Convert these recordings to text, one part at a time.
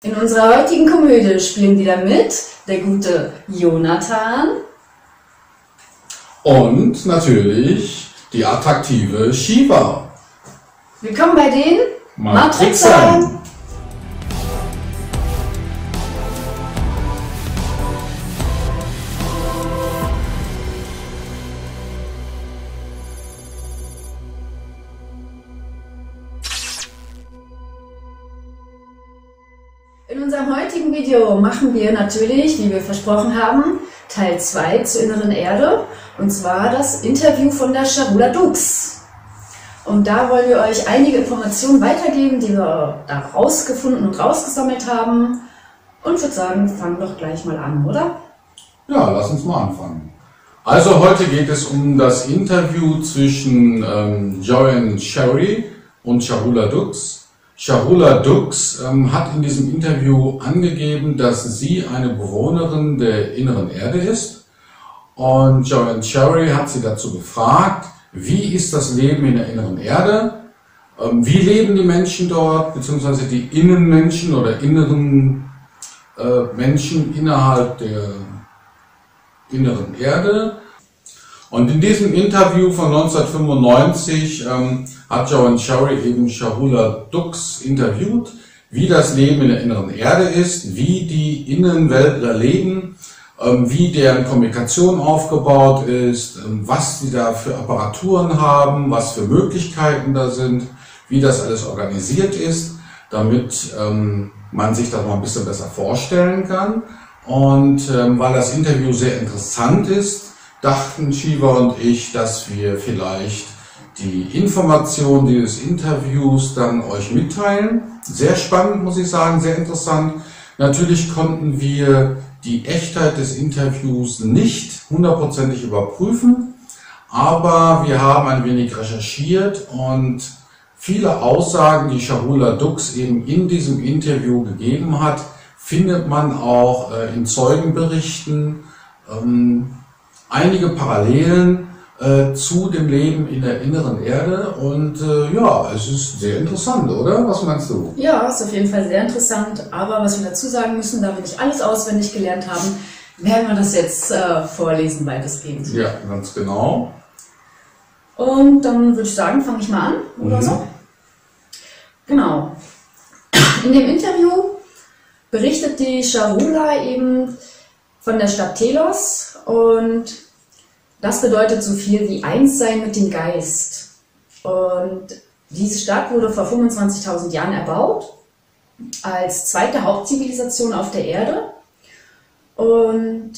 In unserer heutigen Komödie spielen wieder mit der gute Jonathan und natürlich die attraktive Shiva. Willkommen bei den Matrixern. In unserem heutigen Video machen wir natürlich, wie wir versprochen haben, Teil 2 zur inneren Erde, und zwar das Interview von der Charula Dux. Und da wollen wir euch einige Informationen weitergeben, die wir da rausgefunden und rausgesammelt haben. Und ich würde sagen, fangen doch gleich mal an, oder? Ja, lass uns mal anfangen. Also heute geht es um das Interview zwischen Joanne Cherry und Charula Dux. Charula Dux hat in diesem Interview angegeben, dass sie eine Bewohnerin der inneren Erde ist. Und Joanne Cherry hat sie dazu gefragt, wie ist das Leben in der inneren Erde? Wie leben die Menschen dort, beziehungsweise die Innenmenschen oder inneren Menschen innerhalb der inneren Erde? Und in diesem Interview von 1995 hat Joanne Cherry eben Charula Dux interviewt, wie das Leben in der inneren Erde ist, wie die Innenweltler leben, wie deren Kommunikation aufgebaut ist, was die da für Apparaturen haben, was für Möglichkeiten da sind, wie das alles organisiert ist, damit man sich das mal ein bisschen besser vorstellen kann. Und weil das Interview sehr interessant ist, dachten Shiva und ich, dass wir vielleicht die Informationen dieses Interviews dann euch mitteilen. Sehr spannend, muss ich sagen, sehr interessant. Natürlich konnten wir die Echtheit des Interviews nicht hundertprozentig überprüfen, aber wir haben ein wenig recherchiert und viele Aussagen, die Charula Dux eben in diesem Interview gegeben hat, findet man auch in Zeugenberichten. Einige Parallelen zu dem Leben in der inneren Erde und ja, es ist sehr interessant, oder? Was meinst du? Ja, ist auf jeden Fall sehr interessant, aber was wir dazu sagen müssen, da wir nicht alles auswendig gelernt haben, werden wir das jetzt vorlesen, weitestgehend. Ja, ganz genau. Und dann würde ich sagen, fange ich mal an, oder so? Genau. In dem Interview berichtet die Charula eben von der Stadt Telos, und das bedeutet so viel wie Einssein mit dem Geist. Und diese Stadt wurde vor 25.000 Jahren erbaut, als zweite Hauptzivilisation auf der Erde. Und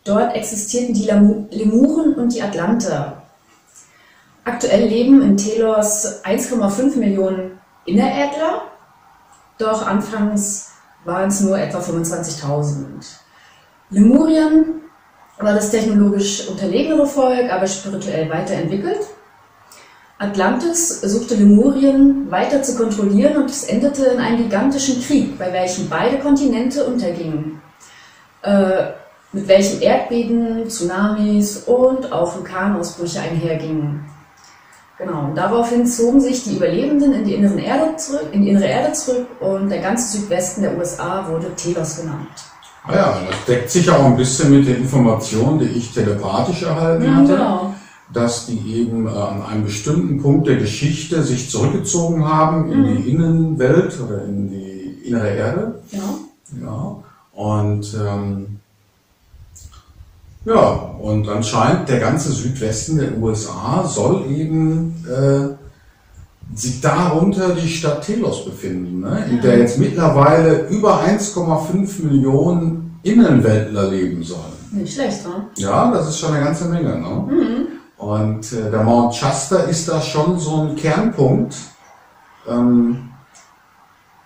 dort existierten die Lemuren und die Atlanter. Aktuell leben in Telos 1,5 Millionen Innerädler, doch anfangs waren es nur etwa 25.000. Lemurien war das technologisch unterlegenere Volk, aber spirituell weiterentwickelt. Atlantis suchte Lemurien weiter zu kontrollieren, und es endete in einem gigantischen Krieg, bei welchem beide Kontinente untergingen. Mit welchem Erdbeben, Tsunamis und auch Vulkanausbrüche einhergingen. Genau, und daraufhin zogen sich die Überlebenden in die innere Erde zurück, und der ganze Südwesten der USA wurde Telos genannt. Ah ja, das deckt sich auch ein bisschen mit den Informationen, die ich telepathisch erhalten hatte, genau. Dass die eben an einem bestimmten Punkt der Geschichte sich zurückgezogen haben in die Innenwelt oder in die innere Erde. Ja, und ja, und anscheinend der ganze Südwesten der USA soll eben sich darunter die Stadt Telos befinden, ne? In der jetzt mittlerweile über 1,5 Millionen Innenweltler leben sollen. Nicht schlecht, ne? Ja, das ist schon eine ganze Menge, ne? Und der Mount Shasta ist da schon so ein Kernpunkt.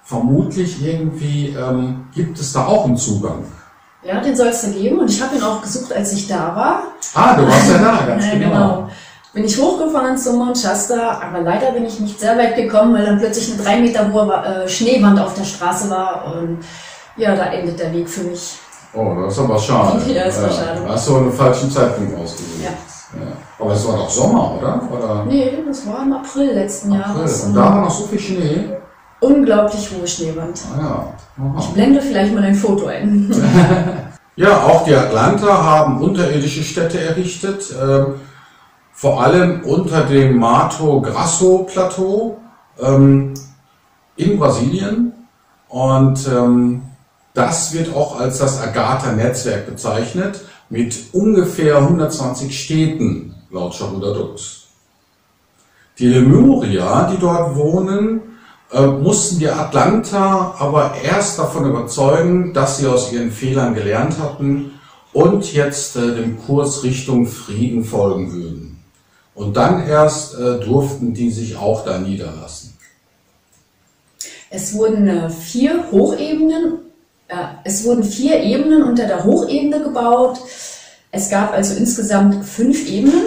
Vermutlich irgendwie gibt es da auch einen Zugang. Ja, den soll es da geben, und ich habe ihn auch gesucht, als ich da war. Ah, du warst ja da, ganz genau. Bin ich hochgefahren zum Mount Shasta, aber leider bin ich nicht sehr weit gekommen, weil dann plötzlich eine 3 Meter hohe Schneewand auf der Straße war, und ja, da endet der Weg für mich. Oh, das ist aber schade. Ja, das war schade. Da hast du einen falschen Zeitpunkt ausgesucht. Ja. Aber es war doch Sommer, oder? Nee, das war im April letzten Jahres. Und da war noch so viel Schnee? unglaublich hohe Schneewand. Ja. Ich blende vielleicht mal ein Foto ein. Ja, auch die Atlanter haben unterirdische Städte errichtet, vor allem unter dem Mato Grosso Plateau in Brasilien. Und das wird auch als das Agatha-Netzwerk bezeichnet, mit ungefähr 120 Städten, laut Cahula Dux. Die Lemurier, die dort wohnen, mussten die Atlanter aber erst davon überzeugen, dass sie aus ihren Fehlern gelernt hatten und jetzt dem Kurs Richtung Frieden folgen würden. Und dann erst durften die sich auch da niederlassen. Es wurden 4 Ebenen unter der Hochebene gebaut. Es gab also insgesamt 5 Ebenen.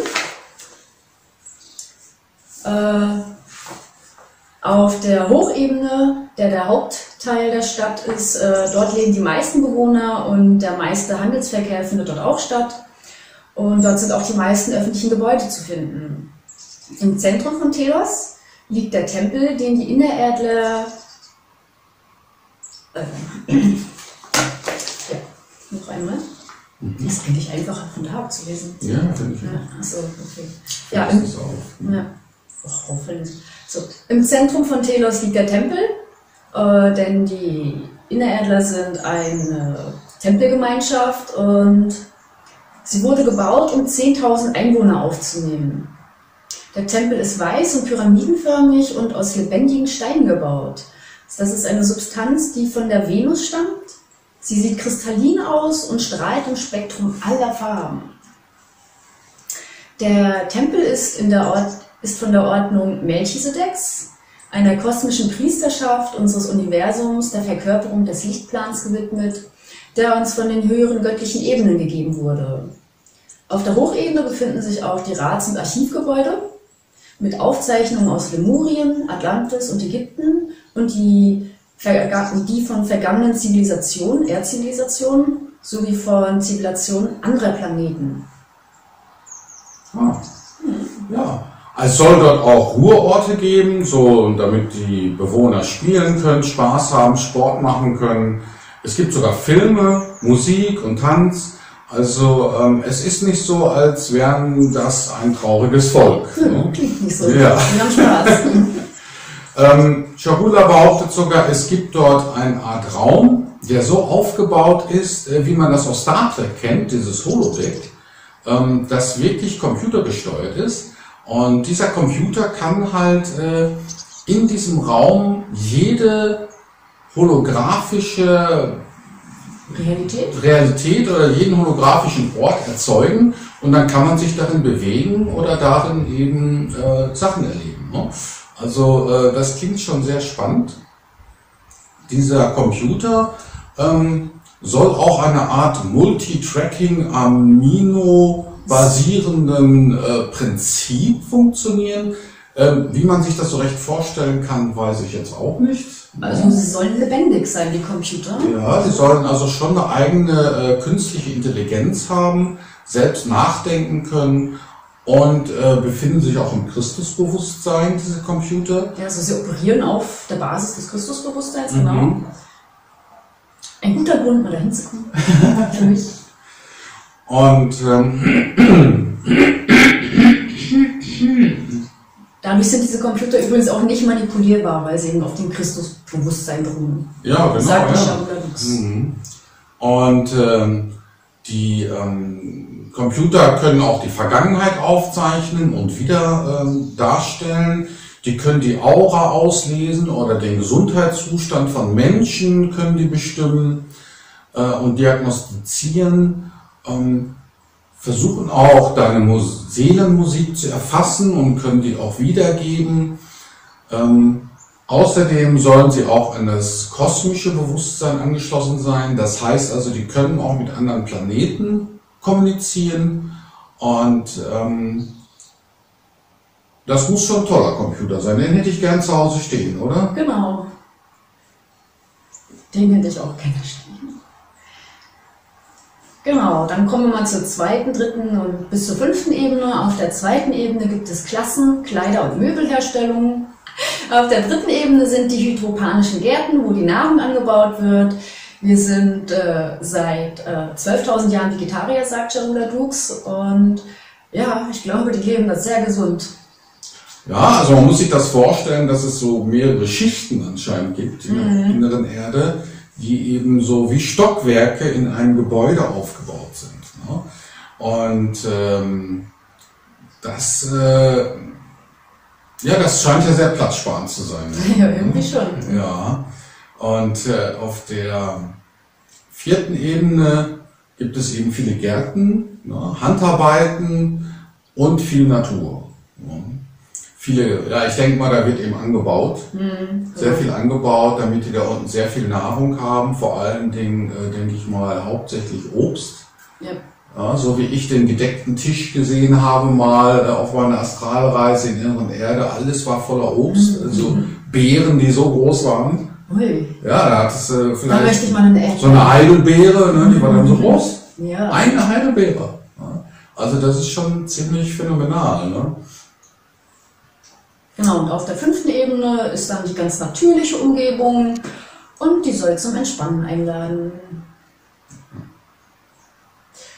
Auf der Hochebene, der Hauptteil der Stadt ist, dort leben die meisten Bewohner und der meiste Handelsverkehr findet dort auch statt. Und dort sind auch die meisten öffentlichen Gebäude zu finden. Im Zentrum von Telos liegt der Tempel, den die Innerärdler noch einmal. Das ist eigentlich einfacher von da ab zu lesen. Ja, finde ich. Ja, achso, okay. Im Zentrum von Telos liegt der Tempel, denn die Innerärdler sind eine Tempelgemeinschaft und sie wurde gebaut, um 10.000 Einwohner aufzunehmen. Der Tempel ist weiß und pyramidenförmig und aus lebendigen Steinen gebaut. Das ist eine Substanz, die von der Venus stammt. Sie sieht kristallin aus und strahlt im Spektrum aller Farben. Der Tempel ist von der Ordnung Melchisedeks, einer kosmischen Priesterschaft unseres Universums, der Verkörperung des Lichtplans gewidmet, der uns von den höheren göttlichen Ebenen gegeben wurde. Auf der Hochebene befinden sich auch die Rats- und Archivgebäude mit Aufzeichnungen aus Lemurien, Atlantis und Ägypten und die von vergangenen Zivilisationen, Erdzivilisationen, sowie von Zivilisationen anderer Planeten. Ja, es soll dort auch Ruheorte geben, so damit die Bewohner spielen können, Spaß haben, Sport machen können. Es gibt sogar Filme, Musik und Tanz. Also es ist nicht so, als wären das ein trauriges Volk. Ne? Klingt nicht so. Ja. Wir haben Spaß. Cahula behauptet sogar, es gibt dort eine Art Raum, der so aufgebaut ist, wie man das aus Star Trek kennt, dieses Holodeck, das wirklich computergesteuert ist. Und dieser Computer kann halt in diesem Raum jede holographische Realität oder jeden holographischen Ort erzeugen und dann kann man sich darin bewegen oder darin eben Sachen erleben. Ne? Also das klingt schon sehr spannend. Dieser Computer soll auch eine Art Multitracking-Amino-basierenden Prinzip funktionieren. Wie man sich das so recht vorstellen kann, weiß ich jetzt auch nicht. Also sie sollen lebendig sein, die Computer. Ja, sie sollen also schon eine eigene künstliche Intelligenz haben, selbst nachdenken können und befinden sich auch im Christusbewusstsein, diese Computer. Ja, also sie operieren auf der Basis des Christusbewusstseins, genau. Ein guter Grund, mal dahin zu kommen. Für mich. Und dadurch sind diese Computer übrigens auch nicht manipulierbar, weil sie eben auf dem Christusbewusstsein beruhen. Ja, genau. Sagt ja. Cahula Dux. Und die Computer können auch die Vergangenheit aufzeichnen und wieder darstellen. Die können die Aura auslesen oder den Gesundheitszustand von Menschen können die bestimmen und diagnostizieren. Versuchen auch deine Seelenmusik zu erfassen und können die auch wiedergeben. Außerdem sollen sie auch an das kosmische Bewusstsein angeschlossen sein. Das heißt also, die können auch mit anderen Planeten kommunizieren und das muss schon ein toller Computer sein. Den hätte ich gern zu Hause stehen, oder? Genau. Den hätte ich auch gerne stehen. Genau, dann kommen wir mal zur zweiten, dritten und bis zur 5. Ebene. Auf der 2. Ebene gibt es Klassen, Kleider- und Möbelherstellung. Auf der dritten Ebene sind die hydroponischen Gärten, wo die Nahrung angebaut wird. Wir sind seit 12.000 Jahren Vegetarier, sagt Charula Dux. Und ja, ich glaube, die leben da sehr gesund. Ja, also man muss sich das vorstellen, dass es so mehrere Schichten anscheinend gibt in der inneren Erde, die eben so wie Stockwerke in einem Gebäude aufgebaut sind. Ne? Und das scheint ja sehr platzsparend zu sein. Ne? Ja, irgendwie schon. Ja, und auf der vierten Ebene gibt es eben viele Gärten, ne? Handarbeiten und viel Natur. Ne? Viele, ja, ich denke mal, da wird eben angebaut, sehr viel angebaut, damit die da unten sehr viel Nahrung haben, vor allen Dingen, denke ich mal, hauptsächlich Obst. Ja. Ja, so wie ich den gedeckten Tisch gesehen habe mal auf meiner Astralreise in der inneren Erde, alles war voller Obst, also Beeren, die so groß waren. Ui. Ja, da hat es Da vielleicht möchte ich mal eine Erdbeere. so eine Heidelbeere, ne, die war dann so groß. Ja. Eine Heidelbeere. Ja. Also das ist schon ziemlich phänomenal. Ne? Genau, und auf der fünften Ebene ist dann die ganz natürliche Umgebung und die soll zum Entspannen einladen.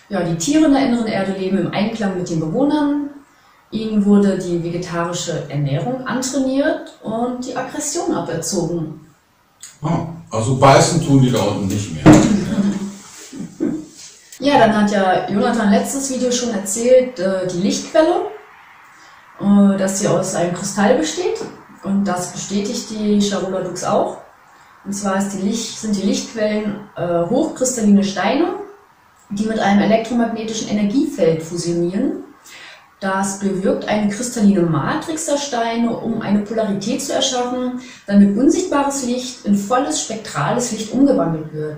Ja, die Tiere in der inneren Erde leben im Einklang mit den Bewohnern. Ihnen wurde die vegetarische Ernährung antrainiert und die Aggression aberzogen. Ah, also beißen tun die da unten nicht mehr. Ja, dann hat ja Jonathan letztes Video schon erzählt, die Lichtquelle, dass sie aus einem Kristall besteht. Und das bestätigt die Charula Dux auch. Und zwar sind die Lichtquellen hochkristalline Steine, die mit einem elektromagnetischen Energiefeld fusionieren. Das bewirkt eine kristalline Matrix der Steine, um eine Polarität zu erschaffen, damit unsichtbares Licht in volles spektrales Licht umgewandelt wird.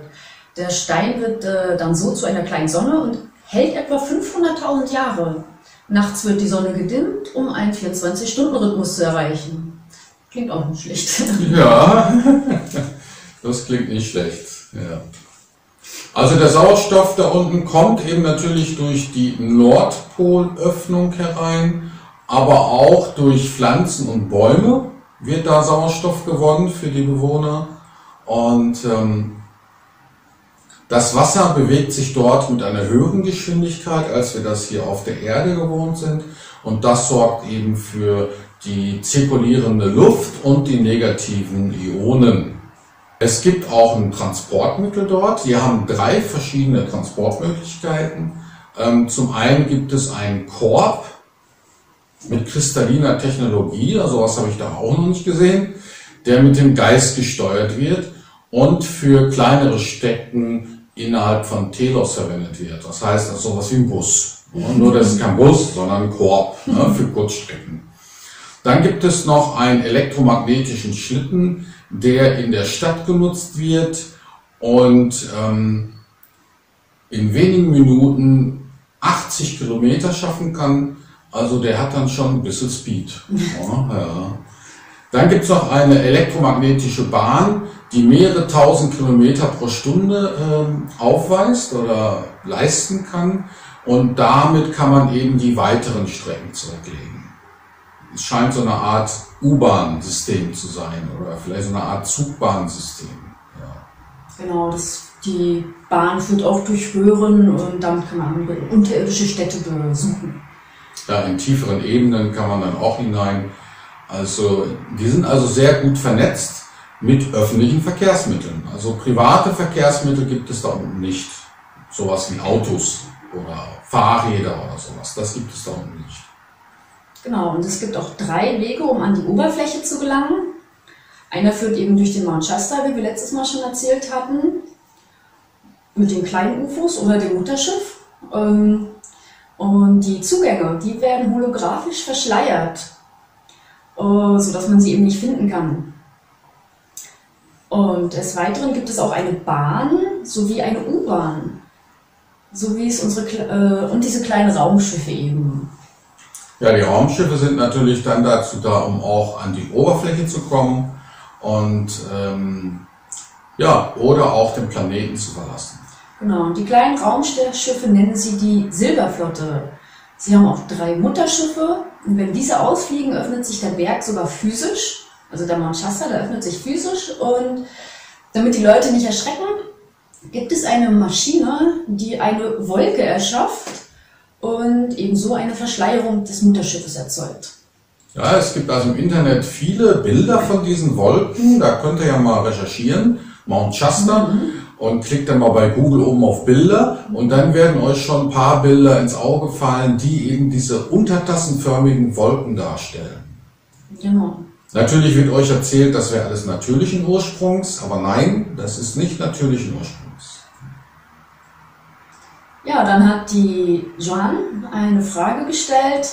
Der Stein wird dann so zu einer kleinen Sonne und hält etwa 500.000 Jahre. Nachts wird die Sonne gedimmt, um einen 24-Stunden-Rhythmus zu erreichen. Klingt auch nicht schlecht. Ja, das klingt nicht schlecht. Ja. Also der Sauerstoff da unten kommt eben natürlich durch die Nordpolöffnung herein, aber auch durch Pflanzen und Bäume wird da Sauerstoff gewonnen für die Bewohner. Und das Wasser bewegt sich dort mit einer höheren Geschwindigkeit, als wir das hier auf der Erde gewohnt sind. Und das sorgt eben für die zirkulierende Luft und die negativen Ionen. Es gibt auch ein Transportmittel dort. Wir haben 3 verschiedene Transportmöglichkeiten. Zum einen gibt es einen Korb mit kristalliner Technologie, also was habe ich da auch noch nicht gesehen, der mit dem Geist gesteuert wird und für kleinere Strecken innerhalb von Telos verwendet wird. Das heißt, das ist sowas wie ein Bus. Nur das ist kein Bus, sondern ein Korb für Kurzstrecken. Dann gibt es noch einen elektromagnetischen Schlitten, der in der Stadt genutzt wird und in wenigen Minuten 80 Kilometer schaffen kann. Also der hat dann schon ein bisschen Speed. Ja. Dann gibt es noch eine elektromagnetische Bahn, die mehrere tausend Kilometer pro Stunde aufweist oder leisten kann. Und damit kann man eben die weiteren Strecken zurücklegen. Es scheint so eine Art U-Bahn-System zu sein oder vielleicht so eine Art Zugbahnsystem. Ja. Genau, die Bahn führt auch durch Röhren und damit kann man unterirdische Städte besuchen. Ja, in tieferen Ebenen kann man dann auch hinein. Also die sind also sehr gut vernetzt mit öffentlichen Verkehrsmitteln. Also private Verkehrsmittel gibt es da unten nicht. Sowas wie Autos oder Fahrräder oder sowas. Das gibt es da unten nicht. Genau, und es gibt auch 3 Wege, um an die Oberfläche zu gelangen. Einer führt eben durch den Mount Shasta, wie wir letztes Mal schon erzählt hatten, mit den kleinen UFOs oder dem Mutterschiff. Und die Zugänge, die werden holographisch verschleiert, sodass man sie eben nicht finden kann. Und des Weiteren gibt es auch eine Bahn sowie eine U-Bahn, so wie es und diese kleinen Raumschiffe eben. Ja, die Raumschiffe sind natürlich dann dazu da, um auch an die Oberfläche zu kommen und oder auch den Planeten zu verlassen. Genau, die kleinen Raumschiffe nennen sie die Silberflotte. Sie haben auch 3 Mutterschiffe und wenn diese ausfliegen, öffnet sich der Berg sogar physisch. Also der Mount Shasta, der öffnet sich physisch und damit die Leute nicht erschrecken, gibt es eine Maschine, die eine Wolke erschafft und ebenso eine Verschleierung des Mutterschiffes erzeugt. Ja, es gibt also im Internet viele Bilder von diesen Wolken, da könnt ihr ja mal recherchieren, Mount Shasta, und klickt dann mal bei Google oben auf Bilder und dann werden euch schon ein paar Bilder ins Auge fallen, die eben diese untertassenförmigen Wolken darstellen. Genau. Natürlich wird euch erzählt, das wäre alles natürlichen Ursprungs, aber nein, das ist nicht natürlichen Ursprungs. Ja, dann hat die Joanne eine Frage gestellt,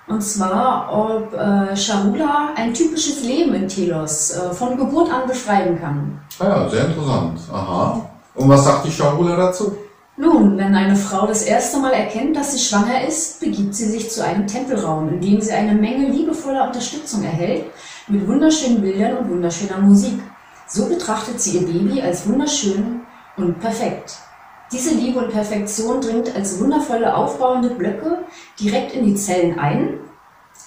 und zwar, ob Shahroula ein typisches Leben in Telos von Geburt an beschreiben kann. Ah ja, sehr interessant. Aha. Und was sagt die Shahroula dazu? Nun, wenn eine Frau das erste Mal erkennt, dass sie schwanger ist, begibt sie sich zu einem Tempelraum, in dem sie eine Menge liebevoller Unterstützung erhält, mit wunderschönen Bildern und wunderschöner Musik. So betrachtet sie ihr Baby als wunderschön und perfekt. Diese Liebe und Perfektion dringt als wundervolle aufbauende Blöcke direkt in die Zellen ein.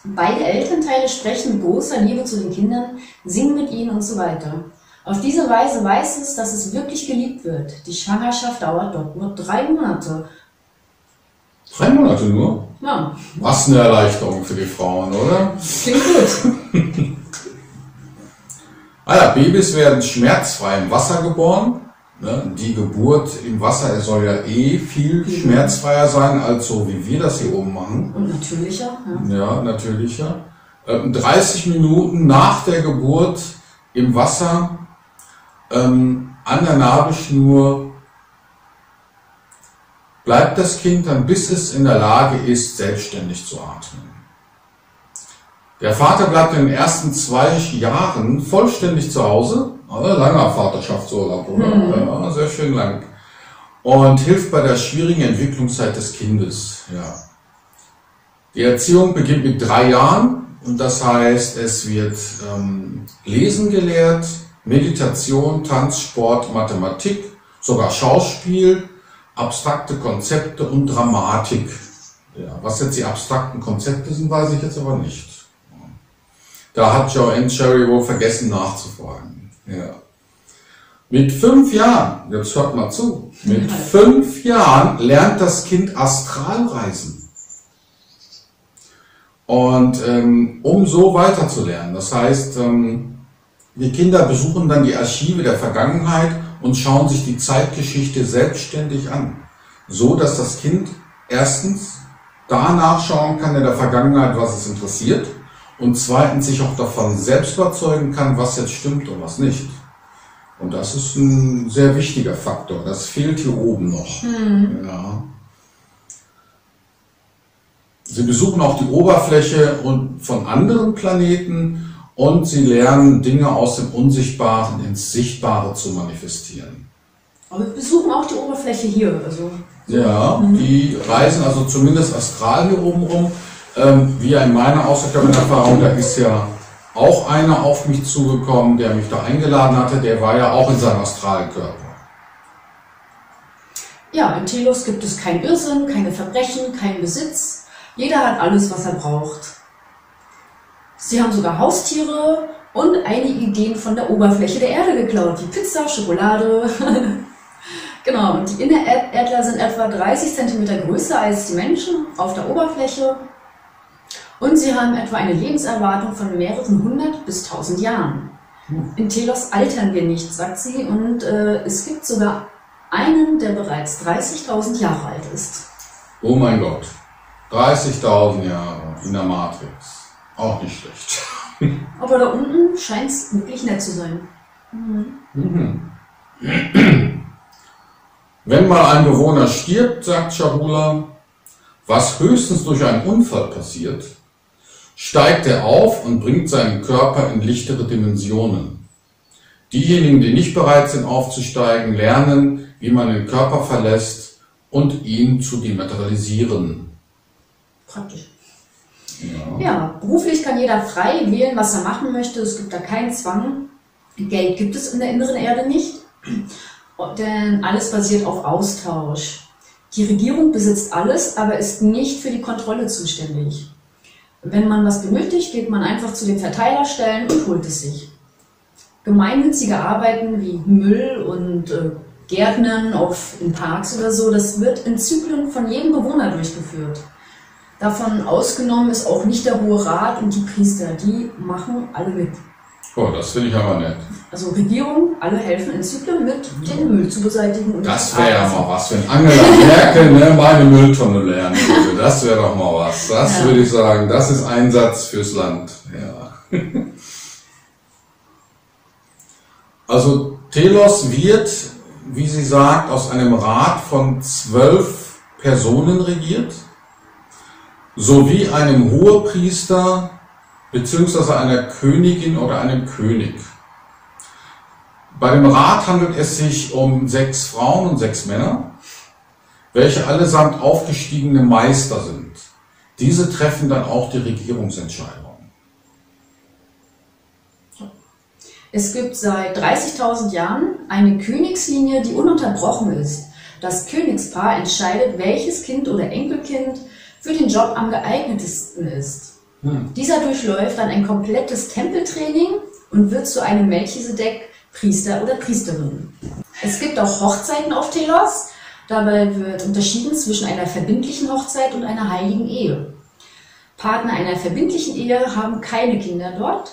Beide Elternteile sprechen mit großer Liebe zu den Kindern, singen mit ihnen und so weiter. Auf diese Weise weiß es, dass es wirklich geliebt wird. Die Schwangerschaft dauert dort nur 3 Monate. 3 Monate nur? Ja. Was eine Erleichterung für die Frauen, oder? Klingt gut. Ah ja, Babys werden schmerzfrei im Wasser geboren. Die Geburt im Wasser soll ja viel schmerzfreier sein, als so wie wir das hier oben machen. Und natürlicher. Ja, natürlicher. 30 Minuten nach der Geburt im Wasser an der Nabelschnur bleibt das Kind dann, bis es in der Lage ist, selbstständig zu atmen. Der Vater bleibt in den ersten 2 Jahren vollständig zu Hause. Langer Vaterschaftsurlaub, oder? Ja, sehr schön lang. Und hilft bei der schwierigen Entwicklungszeit des Kindes. Ja. Die Erziehung beginnt mit 3 Jahren. Und das heißt, es wird Lesen gelehrt, Meditation, Tanz, Sport, Mathematik, sogar Schauspiel, abstrakte Konzepte und Dramatik. Ja, was jetzt die abstrakten Konzepte sind, weiß ich jetzt aber nicht. Da hat Joanne Cherry wohl vergessen nachzufragen. Ja. Mit 5 Jahren, jetzt hört mal zu, mit 5 Jahren lernt das Kind Astralreisen. Und um so weiterzulernen, das heißt, die Kinder besuchen dann die Archive der Vergangenheit und schauen sich die Zeitgeschichte selbstständig an. So, dass das Kind erstens da nachschauen kann in der Vergangenheit, was es interessiert, und zweitens sich auch davon selbst überzeugen kann, was jetzt stimmt und was nicht. Und das ist ein sehr wichtiger Faktor. Das fehlt hier oben noch. Ja. Sie besuchen auch die Oberfläche von anderen Planeten und sie lernen Dinge aus dem Unsichtbaren ins Sichtbare zu manifestieren. Aber wir besuchen auch die Oberfläche hier. Also. Ja, die reisen also zumindest astral hier oben rum. Wie in meiner außerkörperlichen Erfahrung, da ist ja auch einer auf mich zugekommen, der mich da eingeladen hatte, der war ja auch in seinem astralen Körper. Ja, in Telos gibt es keinen Irrsinn, keine Verbrechen, keinen Besitz. Jeder hat alles, was er braucht. Sie haben sogar Haustiere und einige Ideen von der Oberfläche der Erde geklaut, wie Pizza, Schokolade. Genau, und die Innererdler sind etwa 30 cm größer als die Menschen auf der Oberfläche. Und sie haben etwa eine Lebenserwartung von mehreren 100 bis 1000 Jahren. In Telos altern wir nicht, sagt sie, und es gibt sogar einen, der bereits 30.000 Jahre alt ist. Oh mein Gott, 30.000 Jahre in der Matrix. Auch nicht schlecht. Aber da unten scheint es wirklich nett zu sein. Wenn mal ein Bewohner stirbt, sagt Shahroula, was höchstens durch einen Unfall passiert, steigt er auf und bringt seinen Körper in lichtere Dimensionen. Diejenigen, die nicht bereit sind aufzusteigen, lernen, wie man den Körper verlässt und ihn zu dematerialisieren. Praktisch. Ja, beruflich kann jeder frei wählen, was er machen möchte. Es gibt da keinen Zwang. Geld gibt es in der inneren Erde nicht, denn alles basiert auf Austausch. Die Regierung besitzt alles, aber ist nicht für die Kontrolle zuständig. Wenn man was benötigt, geht man einfach zu den Verteilerstellen und holt es sich. Gemeinnützige Arbeiten wie Müll und Gärtnern in Parks oder so, das wird in Zyklen von jedem Bewohner durchgeführt. Davon ausgenommen ist auch nicht der Hohe Rat und die Priester, die machen alle mit. Oh, das finde ich aber nett. Also Regierung, alle helfen in Zyklen mit, den Müll zu beseitigen. Und das wäre ja mal was, wenn Angela Merkel meine Mülltonne lernen würde. Das wäre doch mal was. Das würde ich sagen, das ist Einsatz fürs Land. Ja. Also Telos wird, wie sie sagt, aus einem Rat von 12 Personen regiert, sowie einem Hohepriester bzw. einer Königin oder einem König. Bei dem Rat handelt es sich um 6 Frauen und 6 Männer, welche allesamt aufgestiegene Meister sind. Diese treffen dann auch die Regierungsentscheidung. Es gibt seit 30.000 Jahren eine Königslinie, die ununterbrochen ist. Das Königspaar entscheidet, welches Kind oder Enkelkind für den Job am geeignetsten ist. Dieser durchläuft dann ein komplettes Tempeltraining und wird zu einem Melchisedek, Priester oder Priesterin. Es gibt auch Hochzeiten auf Telos. Dabei wird unterschieden zwischen einer verbindlichen Hochzeit und einer heiligen Ehe. Partner einer verbindlichen Ehe haben keine Kinder dort,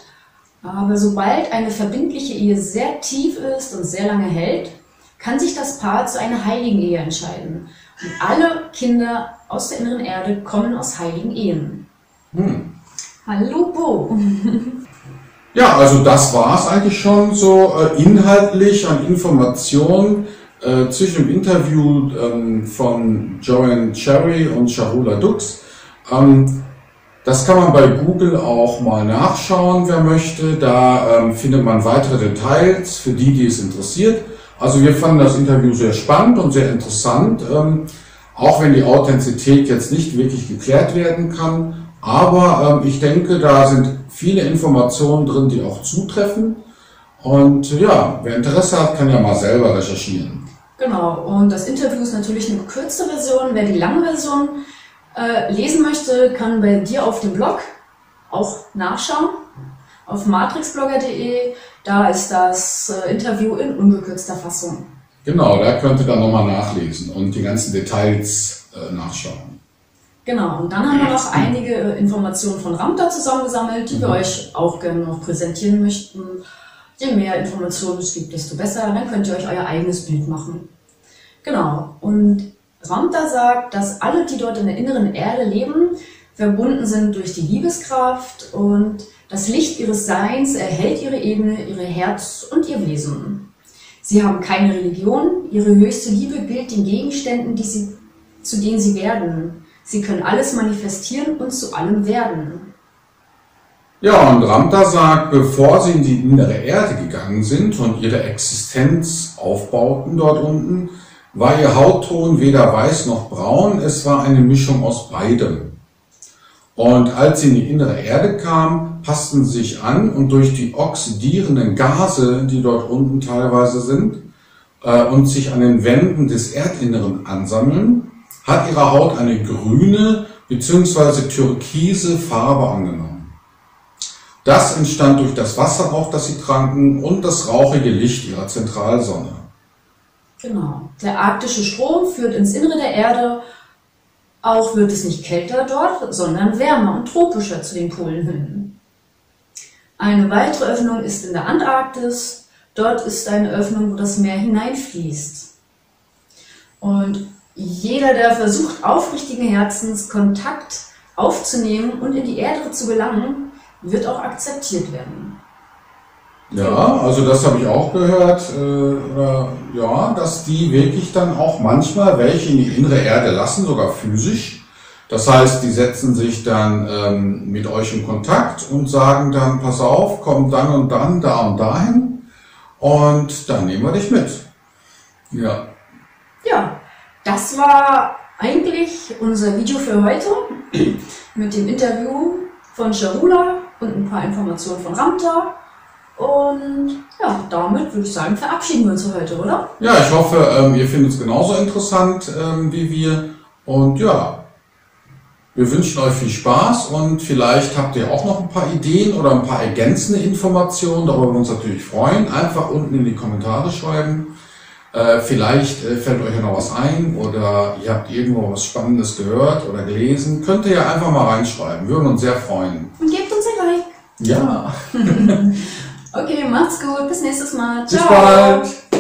aber sobald eine verbindliche Ehe sehr tief ist und sehr lange hält, kann sich das Paar zu einer heiligen Ehe entscheiden. Und alle Kinder aus der inneren Erde kommen aus heiligen Ehen. Hallo Bo! Ja, also das war es eigentlich schon so inhaltlich an Informationen zwischen dem Interview von Joanne Cherry und Shahula Dux. Das kann man bei Google auch mal nachschauen, wer möchte. Da findet man weitere Details für die, die es interessiert. Also wir fanden das Interview sehr spannend und sehr interessant, auch wenn die Authentizität jetzt nicht wirklich geklärt werden kann. Aber ich denke, da sind viele Informationen drin, die auch zutreffen. Und ja, wer Interesse hat, kann ja mal selber recherchieren. Genau, und das Interview ist natürlich eine gekürzte Version. Wer die lange Version lesen möchte, kann bei dir auf dem Blog auch nachschauen. Auf matrixblogger.de, da ist das Interview in ungekürzter Fassung. Genau, da könnt ihr dann nochmal nachlesen und die ganzen Details nachschauen. Genau, und dann haben wir noch einige Informationen von Ramtha zusammengesammelt, die wir euch auch gerne noch präsentieren möchten. Je mehr Informationen es gibt, desto besser, dann könnt ihr euch euer eigenes Bild machen. Genau, und Ramtha sagt, dass alle, die dort in der inneren Erde leben, verbunden sind durch die Liebeskraft und das Licht ihres Seins erhält ihre Ebene, ihr Herz und ihr Wesen. Sie haben keine Religion, ihre höchste Liebe gilt den Gegenständen, zu denen sie werden. Sie können alles manifestieren und zu allem werden. Ja, und Ramtha sagt, bevor sie in die innere Erde gegangen sind und ihre Existenz aufbauten dort unten, war ihr Hautton weder weiß noch braun, es war eine Mischung aus beidem. Und als sie in die innere Erde kam, passten sie sich an und durch die oxidierenden Gase, die dort unten teilweise sind, und sich an den Wänden des Erdinneren ansammeln, hat ihre Haut eine grüne bzw. türkise Farbe angenommen. Das entstand durch das Wasser auch, das sie tranken, und das rauchige Licht ihrer Zentralsonne. Genau. Der arktische Strom führt ins Innere der Erde. Auch wird es nicht kälter dort, sondern wärmer und tropischer zu den Polen hin. Eine weitere Öffnung ist in der Antarktis. Dort ist eine Öffnung, wo das Meer hineinfließt. Und jeder, der versucht, aufrichtigen Herzens Kontakt aufzunehmen und in die Erde zu gelangen, wird auch akzeptiert werden. Ja, also das habe ich auch gehört, ja, dass die wirklich dann auch manchmal welche in die innere Erde lassen, sogar physisch. Das heißt, die setzen sich dann mit euch in Kontakt und sagen dann, pass auf, komm dann und dann, da und dahin, und dann nehmen wir dich mit. Ja. Ja, das war eigentlich unser Video für heute mit dem Interview von Shahula und ein paar Informationen von Ramtha. Und ja, damit würde ich sagen, verabschieden wir uns für heute, oder? Ja, ich hoffe, ihr findet es genauso interessant wie wir. Und ja, Wir wünschen euch viel Spaß und vielleicht habt ihr auch noch ein paar Ideen oder ein paar ergänzende Informationen, darüber wir uns natürlich freuen. Einfach unten in die Kommentare schreiben. Vielleicht fällt euch ja noch was ein oder ihr habt irgendwo was Spannendes gehört oder gelesen. Könnt ihr ja einfach mal reinschreiben. Wir würden uns sehr freuen. Und gebt uns ein Like. Ja. Okay, macht's gut. Bis nächstes Mal. Ciao. Bis bald.